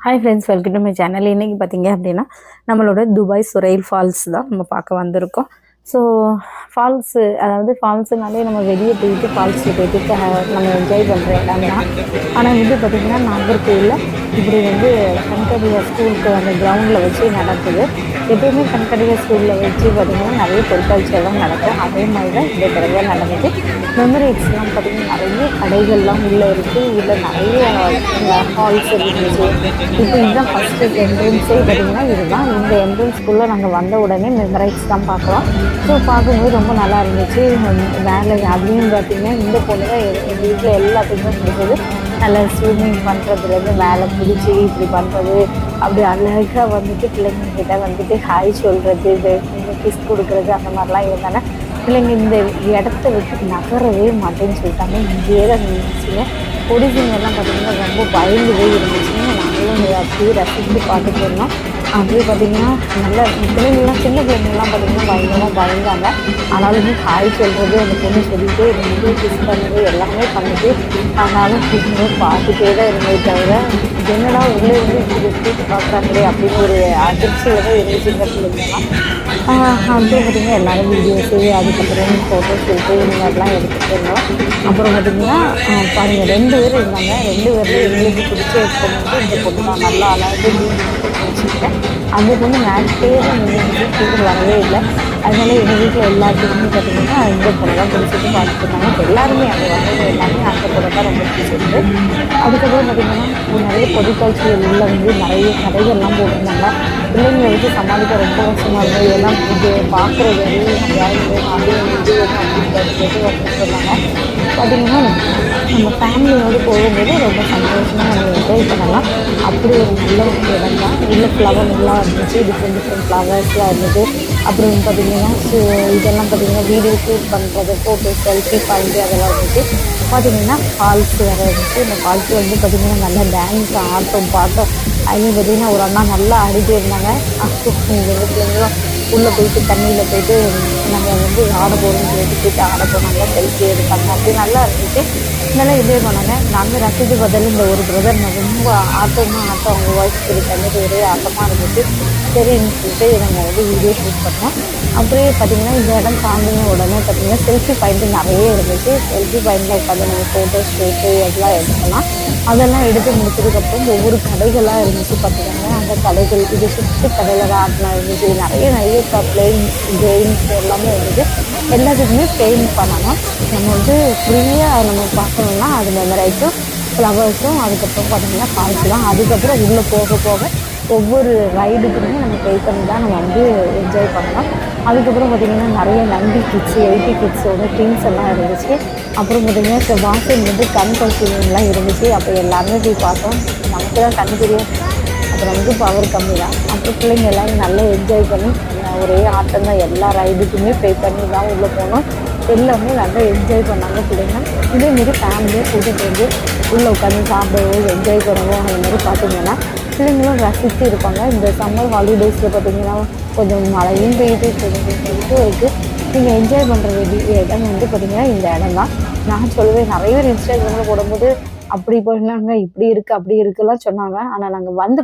Hi friends, welcome to my channel. இன்றைக்கி பார்த்தீங்க அப்படின்னா நம்மளோட துபாய் சுரைல் ஃபால்ஸ் தான் நம்ம பார்க்க வந்திருக்கோம். ஸோ ஃபால்ஸு, அதாவது ஃபால்ஸுனாலே நம்ம வெளியே போயிட்டு ஃபால்ஸில் போயிட்டு நம்ம என்ஜாய் பண்ணுற இடம் தான். ஆனால் வந்து பார்த்திங்கன்னா நாகர்கோவிலில் இப்படி வந்து கண்கடியா ஸ்கூலுக்கு அந்த கிரவுண்டில் வச்சு நடக்குது. எப்பயுமே கண்கடியா ஸ்கூலில் வச்சு பார்த்திங்கன்னா நிறைய பொருட்காட்சியெல்லாம் நடக்கும். அதே மாதிரி தான் இந்த தடவை நடந்தது. மெமரி எக்ஸ்லாம் பார்த்திங்கன்னா நிறைய கடைகள்லாம் உள்ளே இருக்குது. உள்ளே நிறைய ஹால்ஸ் இருந்துச்சு. இப்போ இதுதான் ஃபஸ்ட்டு என்ட்ரன்ஸே பார்த்திங்கன்னா இதுதான். இந்த என்ட்ரன்ஸ்குள்ளே நாங்கள் வந்த உடனே மெமரைஸ் தான் பார்க்குறோம். ஸோ பார்க்கும்போது ரொம்ப நல்லா இருந்துச்சு. வேலை அப்படின்னு பார்த்திங்கன்னா இந்த பொண்ணு தான் எங்கள் வீட்டில் எல்லாத்துக்குமே பிடிச்சது. நல்லா ஸ்விம்மிங் பண்ணுறதுலேருந்து மேலே பிடிச்சி இப்படி பண்ணுறது, அப்படி அழகாக வந்துட்டு பிள்ளைங்கக்கிட்ட வந்துட்டு ஹாய் சொல்கிறது, இது கிஸ் கொடுக்குறது, அந்த மாதிரிலாம் இருந்தாலும் பிள்ளைங்க இந்த இடத்த விட்டு நகரவே மாட்டேன்னு சொல்லிட்டாங்க. இங்கேயே தான் இருந்துச்சுங்க. பொடிசிங்கெல்லாம் பார்த்திங்கன்னா ரொம்ப பயந்துவே இருந்துச்சுங்க. நாங்களும் அப்படியே ரசித்து பார்த்துட்டு இருந்தோம். அப்படியே பார்த்திங்கன்னா நல்லா பிள்ளைங்கள்லாம், சின்ன பிள்ளைங்கள்லாம் பார்த்திங்கன்னா பயங்கரமாக பயந்தாங்க. ஆனாலுமே ஹாய் சொல்கிறது, அந்த பொண்ணு சொல்லிகிட்டே இருந்தது, கிஸ் பண்ணுறது எல்லாமே பண்ணிட்டு ஆனாலும் பிள்ளைங்க பார்த்துட்டே தான் இருந்தது. தவிர என்னடா உள்ளே இருந்து இப்படி கூட்டு பார்க்குறாங்களே அப்படின்னு ஒரு அதிர்ச்சியில் தான் இருந்துச்சுங்க பிள்ளைங்கலாம். அப்படியே பார்த்திங்கன்னா எல்லோரும் வீடியோஸு, அதுக்கப்புறம் ஃபோட்டோஸ் எடுத்து இந்த மாதிரிலாம் எடுத்துகிட்டு இருந்தோம். அப்புறம் பார்த்திங்கன்னா பாருங்கள் 2 பேர் இருந்தாங்க. 2 பேரில் எங்களுக்கு பிடிச்ச பொண்ணு இந்த பொண்ணு தான். நல்லா அழகாக வச்சுக்கிட்டேன். அந்த பொண்ணு மேட்சே தான் நின்று கீழே வரவே இல்லை. அதனால எங்கள் வீட்டில் எல்லாத்துக்குமே பார்த்திங்கன்னா இந்த பொண்ணு தான் பிடிச்சிட்டு பார்த்துட்டு இருந்தாங்க. எல்லாருமே அங்கே வந்தது எல்லாமே அந்த பொண்ணு தான் ரொம்ப பிடிச்சிருக்கு. அதுக்கப்புறம் பார்த்திங்கன்னா நிறைய பொருட்காட்சிகள் உள்ள வந்து நிறைய கடைகள்லாம் போட்டிருந்தாங்க. பிள்ளைங்களை வச்சு சமாளிக்க ரொம்ப கஷ்டமாக இருந்தது. எல்லாம் இது பார்க்குறது யாருமே அப்படின்னு இது அப்படின்னு சொன்னாங்க. பார்த்திங்கன்னா நம்ம ஃபேமிலியோடு போகும்போது ரொம்ப சந்தோஷமாக நம்ம என்ஜாய் பண்ணலாம். அப்படி ஒரு நல்ல ஒரு இடம் தான். உள்ள ஃப்ளவர்லாம் இருந்துச்சு, டிஃப்ரெண்ட் ஃப்ளவர்ஸ்லாம் இருந்தது. அப்புறம் பார்த்திங்கன்னா இதெல்லாம் பார்த்திங்கன்னா வீடியோ ஷூட் பண்ணுறது, ஃபோட்டோஸ், செல்ஃபி பாயிண்ட்டு அதெல்லாம் இருந்துச்சு. பார்த்திங்கன்னா ஃபால்ஸ் வேறு இருந்துச்சு. இந்த ஃபால்ஸில் வந்து பார்த்திங்கன்னா நல்லா டான்ஸ், ஆட்டம், பாட்டம், அதுலேயும் பார்த்திங்கன்னா ஒரு அண்ணா நல்லா ஆடிட்டே இருந்தாங்க. எங்கள் பிள்ளைங்களும் உள்ளே போயிட்டு தண்ணியில் போயிட்டு நாங்கள் வந்து ஆட போகிறோம்னு சொல்லிட்டு போயிட்டு ஆட போனாங்க, செல்ஃபி எடுப்பாங்க. அப்படி நல்லா இருந்துச்சு. இதெல்லாம் என்ஜாய் பண்ணாங்க. நாங்கள் ரசித்து பதில் இந்த ஒரு பிரதர் ரொம்ப ஆட்டமாக அவங்க வாய்ஸ் கேட்டாங்க. ஒரே ஆட்டமாக இருந்துச்சு. சரின்னு சொல்லிட்டு நாங்கள் வந்து வீடியோ ஷூட் பண்ணோம். அப்படியே பார்த்திங்கன்னா இந்த இடம் தாண்டின உடனே பார்த்திங்கன்னா செல்ஃபி பாயிண்ட்டு நிறைய இருந்துச்சு. செல்ஃபி பாயிண்டில் உட்காந்து நம்ம ஃபோட்டோஸ் ஷூட்டு எல்லாம் எடுக்கலாம். அதெல்லாம் எடுத்து முடிச்சதுக்கப்புறம் ஒவ்வொரு கடைகளாக இருந்துச்சு. பார்த்திங்கன்னா அந்த கடைகள் இது சுற்றி கடையில் தான் ஆட்டெலாம் இருந்துச்சு. நிறைய பிளேயிங்ஸ், கேம்ஸ் எல்லாமே இருந்துச்சு. எல்லாத்துக்குமே பெயிண்ட் பண்ணணும். நம்ம வந்து ஃப்ரீயாக நம்ம பார்க்கணுன்னா அது மெமரைஸும் ஃப்ளவர்ஸும் அதுக்கப்புறம் பார்த்திங்கன்னா ஃபால்ஸ் தான். அதுக்கப்புறம் உள்ளே போக போக ஒவ்வொரு ரைடுக்குமே நம்ம பே பண்ணி தான் நம்ம வந்து என்ஜாய் பண்ணலாம். அதுக்கப்புறம் பார்த்திங்கன்னா நிறைய 90 கிட்ஸு 80 கிட்ஸோட டீம்ஸ் எல்லாம் இருந்துச்சு. அப்புறம் பார்த்திங்கன்னா வாசல் வந்து கண் பரிசோதனைலாம் இருந்துச்சு. அப்போ எல்லாருமே போய் பார்த்தோம். நமக்கு தான் கண் தெரியும், அப்புறம் வந்து பவர் கம்மி தான். அப்புறம் பிள்ளைங்க எல்லோரும் நல்லா என்ஜாய் பண்ணி ஒரே ஆட்டம் தான். எல்லா ரைடுக்குமே பே பண்ணி தான் உள்ளே போனோம். எல்லாமே நல்லா என்ஜாய் பண்ணாங்க பிள்ளைங்க. இதேமாரி ஃபேமிலியாக கூட்டிகிட்டு வந்து உள்ளே உட்காந்து சாப்பிடவும் என்ஜாய் பண்ணவும் அந்த மாதிரி பார்த்திங்கன்னா பிள்ளைங்களும் ரசித்து இருப்பாங்க. இந்த சம்மர் ஹாலிடேஸில் பார்த்திங்கன்னா கொஞ்சம் மழையும் பெய்யுது, கொஞ்சம் இருக்குது. நீங்கள் என்ஜாய் பண்ணுற இடம் வந்து பார்த்திங்கன்னா இந்த இடம் தான். நான் சொல்லுவேன், நிறைய பேர் இன்ஸ்டாகிராமில் போடும்போது அப்படி பண்ணாங்க, இப்படி இருக்குது, அப்படி இருக்குலாம் சொன்னாங்க. ஆனால் நாங்கள் வந்து